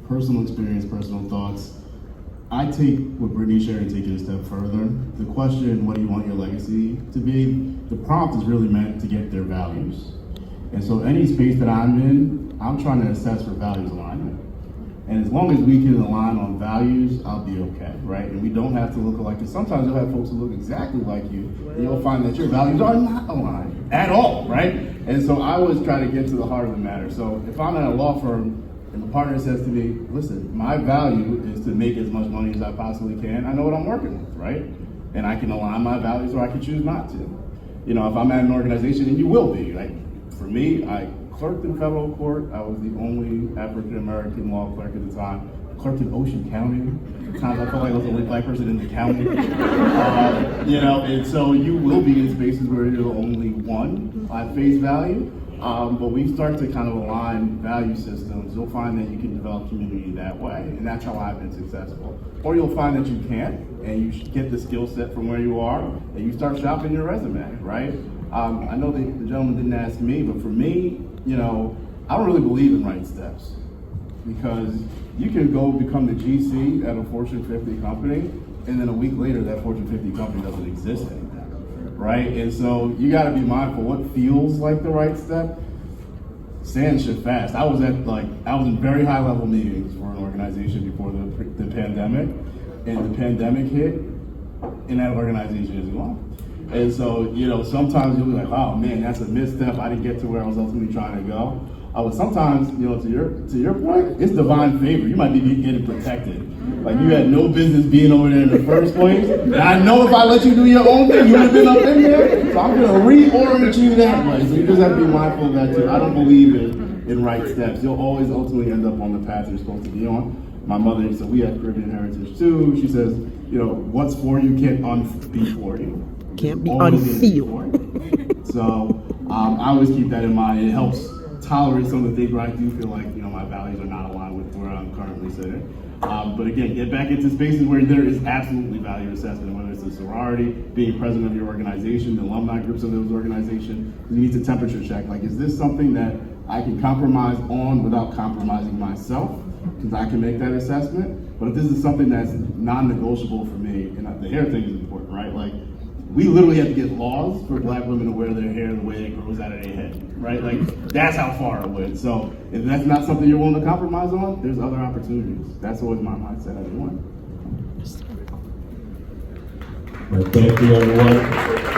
personal experience, personal thoughts. I take what Brittany shared and take it a step further. The question, what do you want your legacy to be? The prompt is really meant to get their values. And so any space that I'm in, I'm trying to assess for values alignment. And as long as we can align on values, I'll be okay, right? And we don't have to look alike. Because sometimes you'll have folks who look exactly like you, and you'll find that your values are not aligned at all, right? And so I always try to get to the heart of the matter. So if I'm at a law firm and the partner says to me, listen, my value is to make as much money as I possibly can, I know what I'm working with, right? And I can align my values or I can choose not to. You know, if I'm at an organization, and you will be, like, for me, I clerked in federal court. I was the only African-American law clerk at the time. Clerked in Ocean County. At times I felt like I was the only black person in the county. You know, and so you will be in spaces where you're the only one at face value. But we start to kind of align value systems. You'll find that you can develop community that way, and that's how I've been successful. Or you'll find that you can't, and you get the skill set from where you are, and you start shopping your resume, right? I know the gentleman didn't ask me, but for me, you know, I don't really believe in right steps, because you can go become the GC at a Fortune 50 company, and then a week later that Fortune 50 company doesn't exist anymore. Right? And so you got to be mindful what feels like the right step. Sand shift fast. I was in very high level meetings for an organization before the pandemic, and the pandemic hit, and that organization is gone. And so, you know, sometimes you'll be like, oh man, that's a misstep. I didn't get to where I was ultimately trying to go. But sometimes, you know, to your point, it's divine favor. You might be getting protected. Like you had no business being over there in the first place. And I know if I let you do your own thing, you would have been up in there. So I'm gonna reorient you that way. So you just have to be mindful of that too. I don't believe in right steps. You'll always ultimately end up on the path you're supposed to be on. My mother said we have Caribbean heritage too. She says, you know, what's for you can't be for you. Can't be unsealed. So I always keep that in mind. It helps tolerate some of the things where I do feel like, you know, my values are not aligned with where I'm currently sitting. But again, get back into spaces where there is absolutely value assessment, whether it's a sorority, being president of your organization, the alumni groups of those organizations. You need to temperature check. Like, is this something that I can compromise on without compromising myself? Because I can make that assessment. But if this is something that's non-negotiable for me, and the hair thing is important, right? Like, we literally have to get laws for black women to wear their hair the way it grows out of their head, right? Like, that's how far it went. So if that's not something you're willing to compromise on, there's other opportunities. That's always my mindset as one. Thank you, everyone.